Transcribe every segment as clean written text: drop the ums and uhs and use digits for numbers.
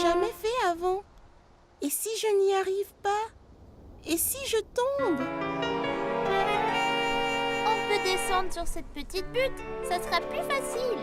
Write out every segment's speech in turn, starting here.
jamais fait avant. Et si je n'y arrive pas? Et si je tombe? On peut descendre sur cette petite butte, ça sera plus facile.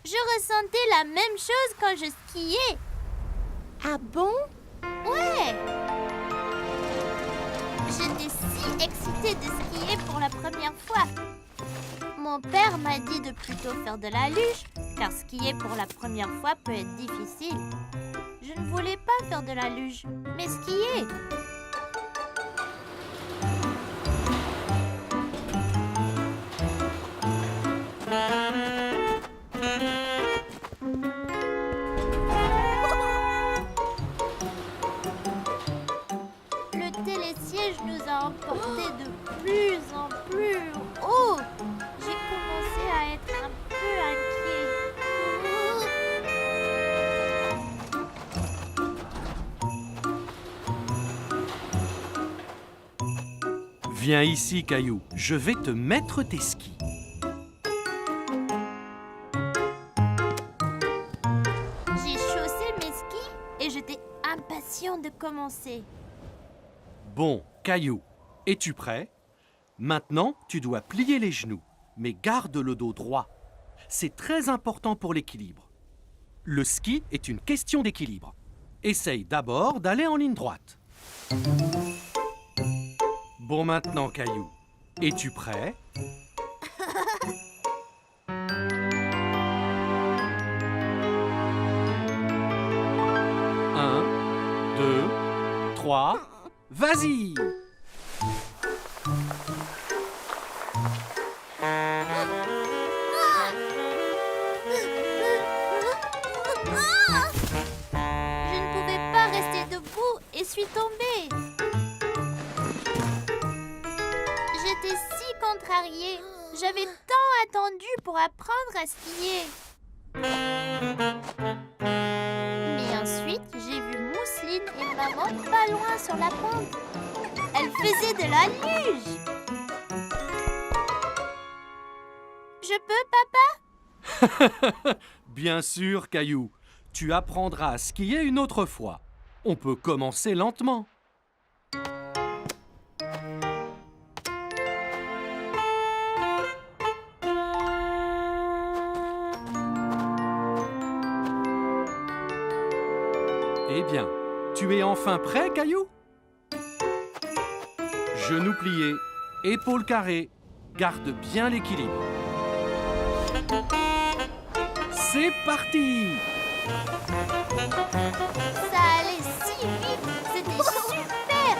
Je ressentais la même chose quand je skiais. Ah bon? Ouais! J'étais si excitée de skier pour la première fois. Mon père m'a dit de plutôt faire de la luge, car skier pour la première fois peut être difficile. Je ne voulais pas faire de la luge, mais skier. Le télésiège nous a emportés de plus en plus haut. J'ai commencé à être un peu inquiet. Viens ici, Caillou. Je vais te mettre tes skis. J'ai chaussé mes skis et j'étais impatient de commencer. Bon, Caillou, es-tu prêt? Maintenant, tu dois plier les genoux, mais garde le dos droit. C'est très important pour l'équilibre. Le ski est une question d'équilibre. Essaye d'abord d'aller en ligne droite. Bon, maintenant, Caillou, es-tu prêt? Un, deux, trois, vas-y! Je ne pouvais pas rester debout et suis tombée. J'étais si contrariée. J'avais tant attendu pour apprendre à skier. Mais ensuite, j'ai vu Mousseline et maman pas loin sur la pente. Elles faisaient de la luge. Je peux, papa? Bien sûr, Caillou. Tu apprendras à skier une autre fois. On peut commencer lentement. Eh bien, tu es enfin prêt, Caillou? Genoux pliés, épaules carrées. Garde bien l'équilibre. C'est parti! Ça allait si vite, c'était super!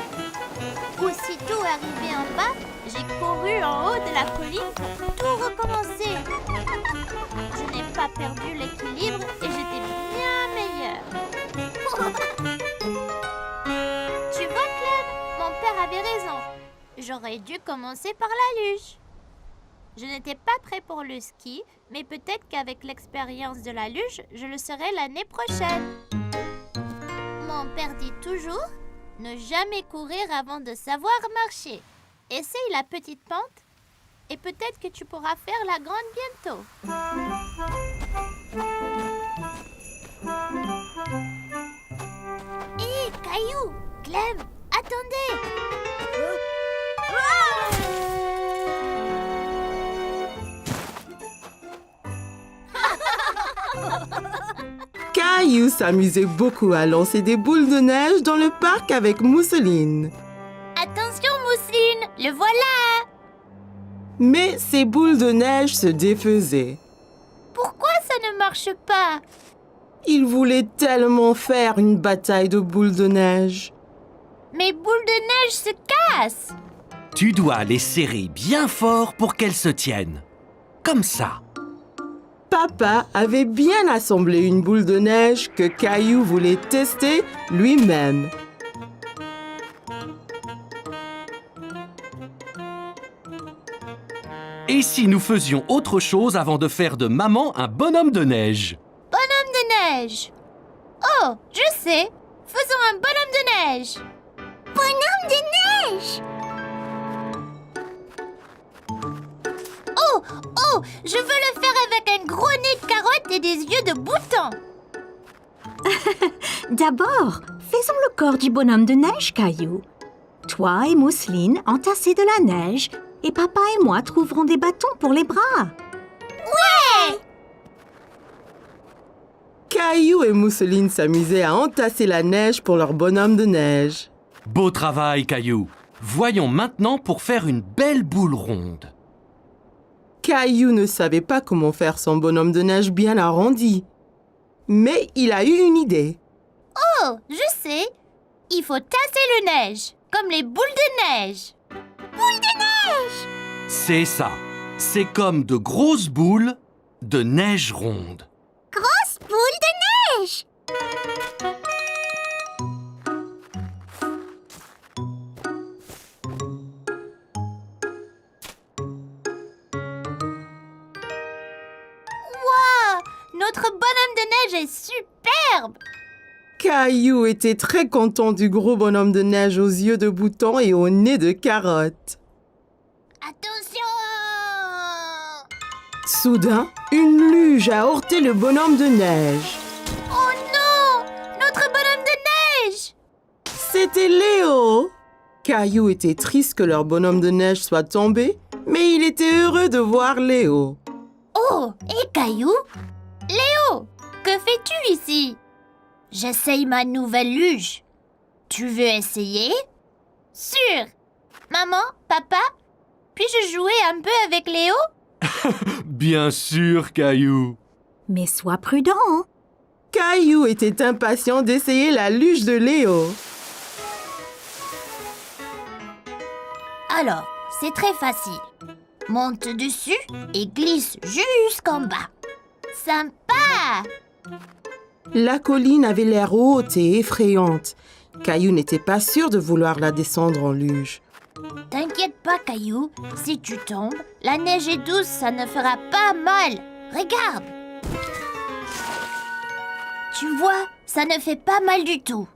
Aussitôt arrivé en bas, j'ai couru en haut de la colline pour tout recommencer. Je n'ai pas perdu l'équilibre et j'étais bien meilleure. Tu vois, Clem, mon père avait raison. J'aurais dû commencer par la luge. Je n'étais pas prêt pour le ski, mais peut-être qu'avec l'expérience de la luge, je le serai l'année prochaine. Mon père dit toujours, ne jamais courir avant de savoir marcher. Essaye la petite pente et peut-être que tu pourras faire la grande bientôt. Hé, Caillou, Clem, attendez! Caillou s'amusait beaucoup à lancer des boules de neige dans le parc avec Mousseline. Attention, Mousseline, le voilà! Mais ces boules de neige se défaisaient. Pourquoi ça ne marche pas? Il voulait tellement faire une bataille de boules de neige. Mes boules de neige se cassent! Tu dois les serrer bien fort pour qu'elles se tiennent. Comme ça. Papa avait bien assemblé une boule de neige que Caillou voulait tester lui-même. Et si nous faisions autre chose avant de faire de maman un bonhomme de neige? Bonhomme de neige! Oh, je sais! Faisons un bonhomme de neige! Bonhomme de neige! Oh, je veux le faire avec un gros nez de carotte! étaient des yeux de bouton. D'abord, faisons le corps du bonhomme de neige, Caillou. Toi et Mousseline entassez de la neige et papa et moi trouverons des bâtons pour les bras. Caillou et Mousseline s'amusaient à entasser la neige pour leur bonhomme de neige. Beau travail, Caillou. Voyons maintenant pour faire une belle boule ronde. Caillou ne savait pas comment faire son bonhomme de neige bien arrondi. Mais il a eu une idée. Oh, je sais. Il faut tasser le neige, comme les boules de neige. Boules de neige! C'est ça. C'est comme de grosses boules de neige ronde. Grosse boule de neige! Wow! Notre bonhomme de neige est superbe! Caillou était très content du gros bonhomme de neige aux yeux de bouton et au nez de carotte. Attention! Soudain, une luge a heurté le bonhomme de neige. Oh non! Notre bonhomme de neige! C'était Léo. Caillou était triste que leur bonhomme de neige soit tombé, mais il était heureux de voir Léo. Oh, et Caillou? Léo, que fais-tu ici? J'essaye ma nouvelle luge. Tu veux essayer? Sûr! Maman, papa, puis-je jouer un peu avec Léo? Bien sûr, Caillou. Mais sois prudent, hein. Caillou était impatient d'essayer la luge de Léo. Alors, c'est très facile. Monte dessus et glisse jusqu'en bas. Sympa! La colline avait l'air haute et effrayante. Caillou n'était pas sûr de vouloir la descendre en luge. T'inquiète pas, Caillou. Si tu tombes, la neige est douce, ça ne fera pas mal. Regarde! Tu vois, ça ne fait pas mal du tout.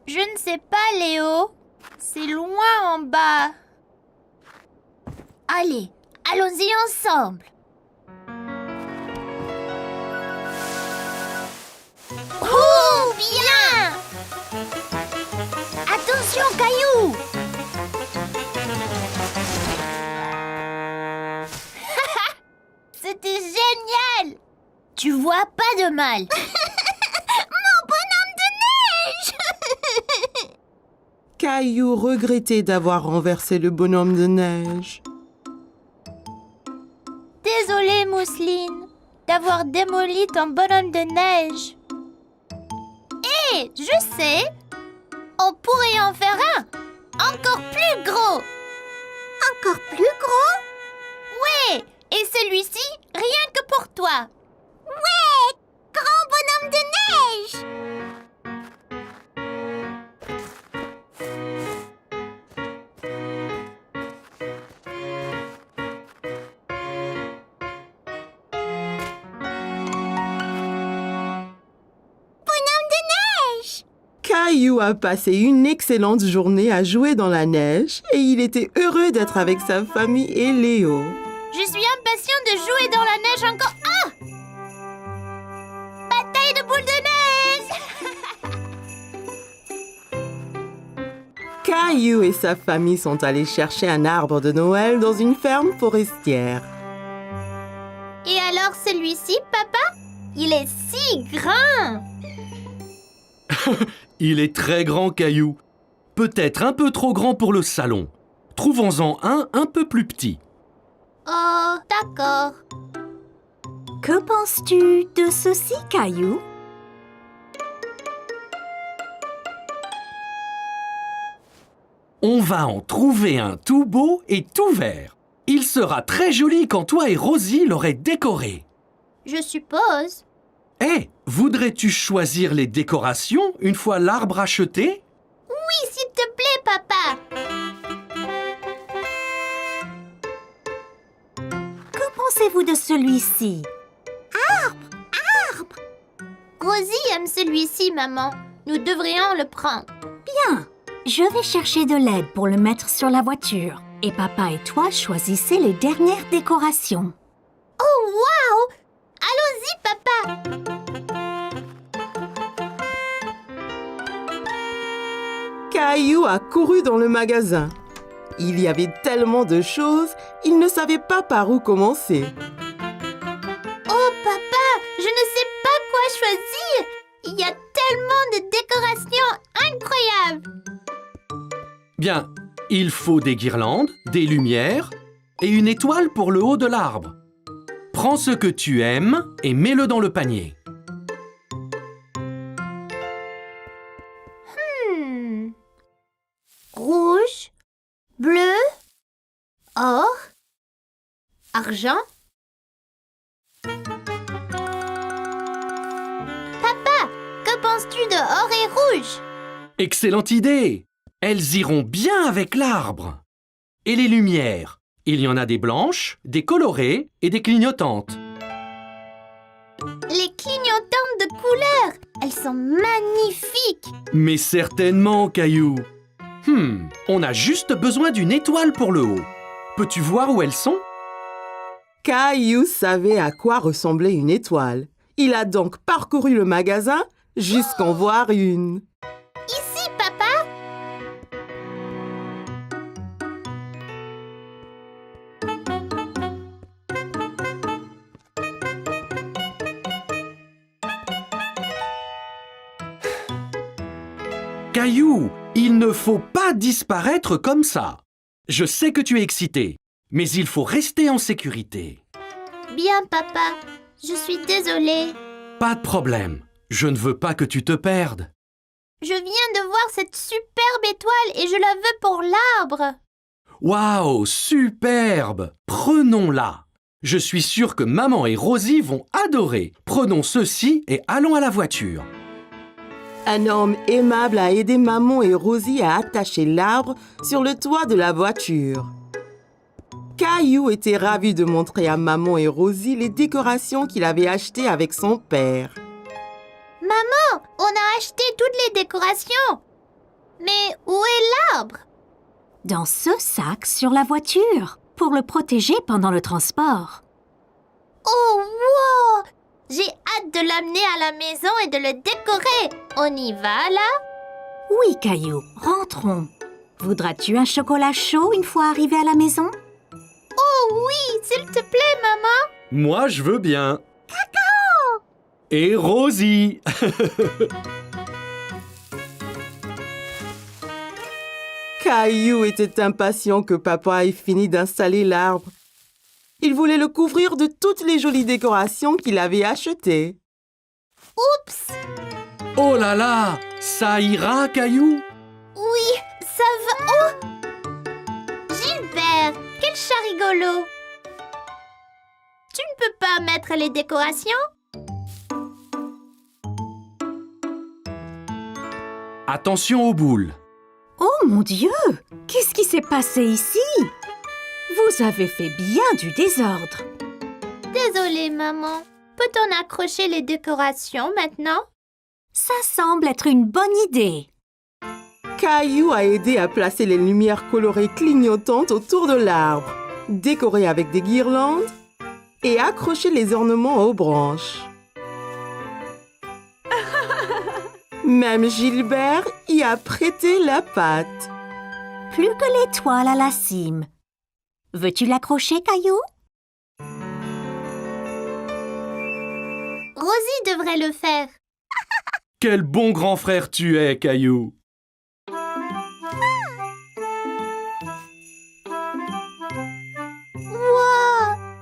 Je ne sais pas, Léo. C'est loin en bas. Allez, allons-y ensemble. Oh, bien! Attention, Caillou! C'était génial! Tu vois pas de mal. Mon bonhomme de neige! Caillou regrettait d'avoir renversé le bonhomme de neige. Désolée, Mousseline, d'avoir démoli ton bonhomme de neige. Hé, je sais! On pourrait en faire un encore plus gros! Encore plus gros? Ouais! Et celui-ci, rien que pour toi! Ouais! Grand bonhomme de neige! Caillou a passé une excellente journée à jouer dans la neige et il était heureux d'être avec sa famille et Léo. Je suis impatient de jouer dans la neige encore. Ah! Bataille de boules de neige! Caillou et sa famille sont allés chercher un arbre de Noël dans une ferme forestière. Et alors celui-ci, papa? Il est si grand! Il est très grand, Caillou. Peut-être un peu trop grand pour le salon. Trouvons-en un peu plus petit. Oh, d'accord. Que penses-tu de ceci, Caillou? On va en trouver un tout beau et tout vert. Il sera très joli quand toi et Rosie l'aurez décoré. Je suppose. Hé, voudrais-tu choisir les décorations une fois l'arbre acheté? Oui, s'il te plaît, papa. Que pensez-vous de celui-ci? Rosie aime celui-ci, maman. Nous devrions le prendre. Bien, je vais chercher de l'aide pour le mettre sur la voiture. Et papa et toi choisissez les dernières décorations. Oh, waouh! Allons-y, papa. Caillou a couru dans le magasin. Il y avait tellement de choses, il ne savait pas par où commencer. Oh papa, je ne sais pas quoi choisir. Il y a tellement de décorations incroyables. Bien, il faut des guirlandes, des lumières et une étoile pour le haut de l'arbre. Prends ce que tu aimes et mets-le dans le panier. Rouge, bleu, or, argent. Papa, que penses-tu de or et rouge? Excellente idée! Elles iront bien avec l'arbre. Et les lumières? Il y en a des blanches, des colorées et des clignotantes. Les clignotantes de couleurs, elles sont magnifiques. Mais certainement, Caillou. On a juste besoin d'une étoile pour le haut. Peux-tu voir où elles sont? Caillou savait à quoi ressemblait une étoile. Il a donc parcouru le magasin jusqu'en voir une. Ici, papa. Caillou, il ne faut pas disparaître comme ça. Je sais que tu es excité, mais il faut rester en sécurité. Bien, papa. Je suis désolée. Pas de problème. Je ne veux pas que tu te perdes. Je viens de voir cette superbe étoile et je la veux pour l'arbre. Waouh, superbe! Prenons-la. Je suis sûr que maman et Rosie vont adorer. Prenons ceci et allons à la voiture. Un homme aimable a aidé maman et Rosie à attacher l'arbre sur le toit de la voiture. Caillou était ravi de montrer à maman et Rosie les décorations qu'il avait achetées avec son père. Maman, on a acheté toutes les décorations. Mais où est l'arbre? Dans ce sac sur la voiture, pour le protéger pendant le transport. Oh, wow! J'ai hâte de l'amener à la maison et de le décorer. On y va, là? Oui, Caillou, rentrons. Voudras-tu un chocolat chaud une fois arrivé à la maison? Oh oui, s'il te plaît, maman. Moi, je veux bien. Cacao! Et Rosie! Caillou était impatient que papa ait fini d'installer l'arbre. Il voulait le couvrir de toutes les jolies décorations qu'il avait achetées. Oups! Oh là là! Ça ira, Caillou? Oui, ça va. Oh! Gilbert, quel chat rigolo! Tu ne peux pas mettre les décorations? Attention aux boules. Oh mon Dieu! Qu'est-ce qui s'est passé ici? Vous avez fait bien du désordre. Désolée, maman. Peut-on accrocher les décorations maintenant? Ça semble être une bonne idée. Caillou a aidé à placer les lumières colorées clignotantes autour de l'arbre, décoré avec des guirlandes et accrocher les ornements aux branches. Même Gilbert y a prêté la patte. Plus que l'étoile à la cime. Veux-tu l'accrocher, Caillou? Rosie devrait le faire. Quel bon grand frère tu es, Caillou! Wow!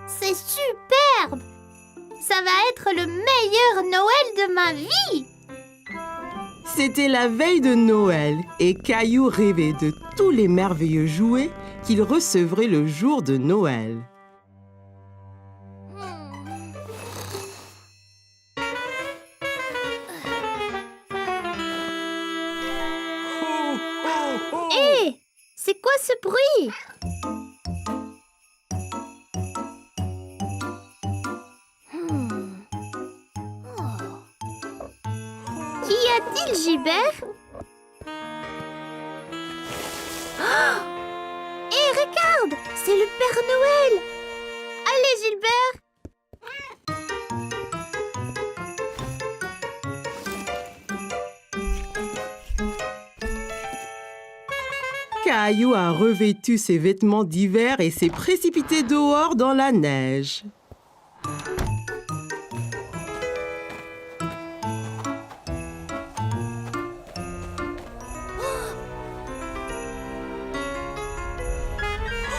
C'est superbe! Ça va être le meilleur Noël de ma vie! C'était la veille de Noël et Caillou rêvait de tous les merveilleux jouets qu'il recevrait le jour de Noël. Hé! C'est quoi ce bruit? Qu'y a-t-il, Gilbert? Hé, regarde! C'est le Père Noël! Allez, Gilbert! Caillou a revêtu ses vêtements d'hiver et s'est précipité dehors dans la neige.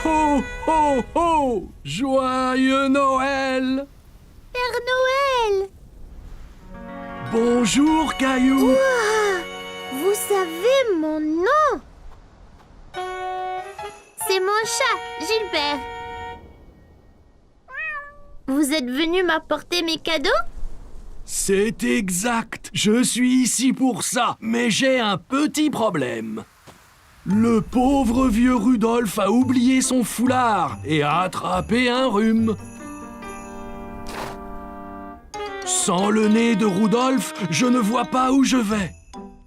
Ho, ho, ho! Joyeux Noël! Père Noël! Bonjour, Caillou! Ouah! Vous savez mon nom? C'est mon chat, Gilbert. Vous êtes venu m'apporter mes cadeaux? C'est exact. Je suis ici pour ça, mais j'ai un petit problème. Le pauvre vieux Rudolph a oublié son foulard et a attrapé un rhume. Sans le nez de Rudolph, je ne vois pas où je vais.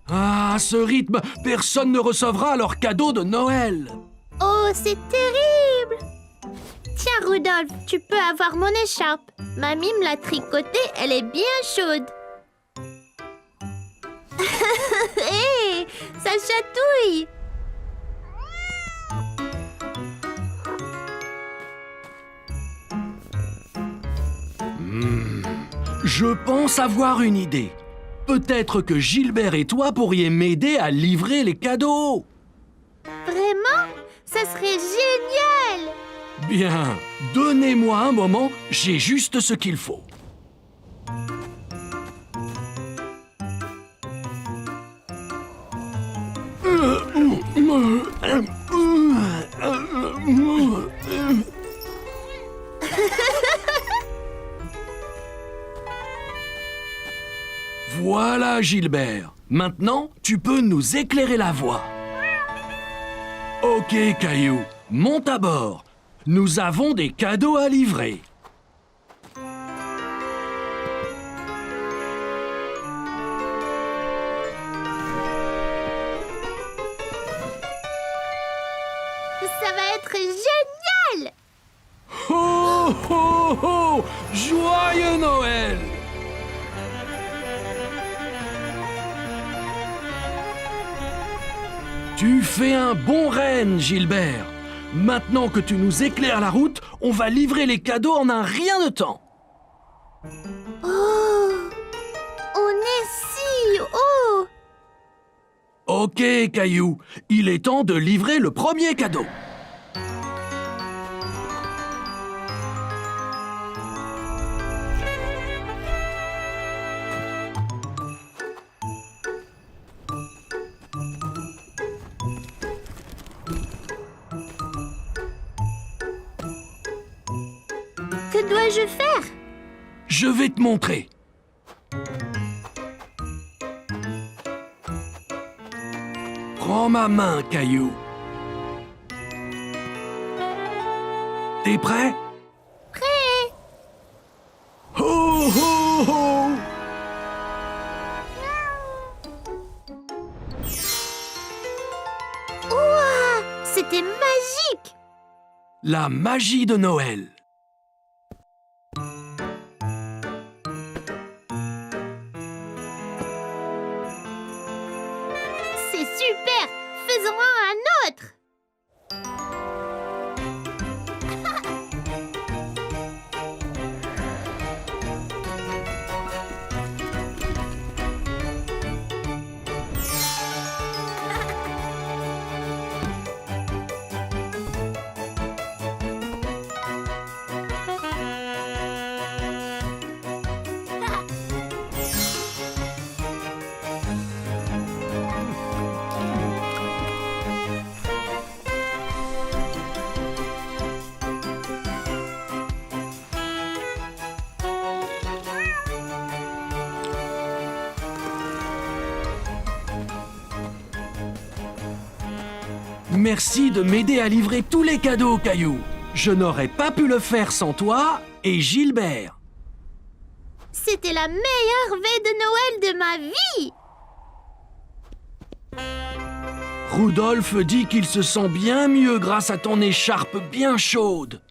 Ah, à ce rythme, personne ne recevra leur cadeau de Noël. Oh, c'est terrible! Tiens, Rudolph, tu peux avoir mon écharpe. Mamie me l'a tricotée, elle est bien chaude. Hé, ça chatouille! Je pense avoir une idée. Peut-être que Gilbert et toi pourriez m'aider à livrer les cadeaux. Vraiment? Ça serait génial! Bien, donnez-moi un moment, j'ai juste ce qu'il faut. Voilà, Gilbert. Maintenant, tu peux nous éclairer la voie. Ok, Caillou, monte à bord. Nous avons des cadeaux à livrer. Ça va être génial! Ho, ho, ho! Joyeux Noël! Tu fais un bon renne, Gilbert. Maintenant que tu nous éclaires la route, on va livrer les cadeaux en un rien de temps. Oh! On est si haut! Ok, Caillou, il est temps de livrer le premier cadeau. Que dois-je faire? Je vais te montrer. Prends ma main, Caillou. T'es prêt? Prêt! Ho, ho, ho! Ouah! C'était magique! La magie de Noël. C'est super! Faisons-en un autre! Merci de m'aider à livrer tous les cadeaux, Caillou. Je n'aurais pas pu le faire sans toi et Gilbert. C'était la meilleure veille de Noël de ma vie! Rudolph dit qu'il se sent bien mieux grâce à ton écharpe bien chaude.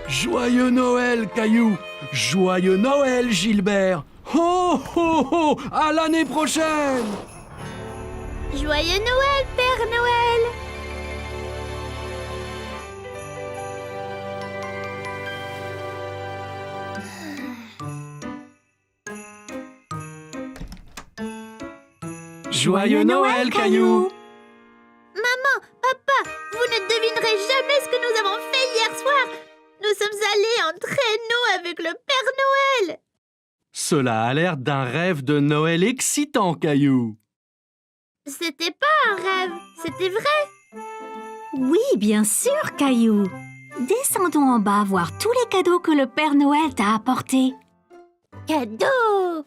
Joyeux Noël, Caillou! Joyeux Noël, Gilbert! Ho, ho, ho! À l'année prochaine! Joyeux Noël, Père Noël! Joyeux Noël, Caillou! Maman, papa, vous ne devinerez jamais ce que nous avons fait hier soir. Nous sommes allés en traîneau avec le Père Noël. Cela a l'air d'un rêve de Noël excitant, Caillou. C'était pas un rêve, c'était vrai. Oui, bien sûr, Caillou. Descendons en bas voir tous les cadeaux que le Père Noël t'a apportés. Cadeau!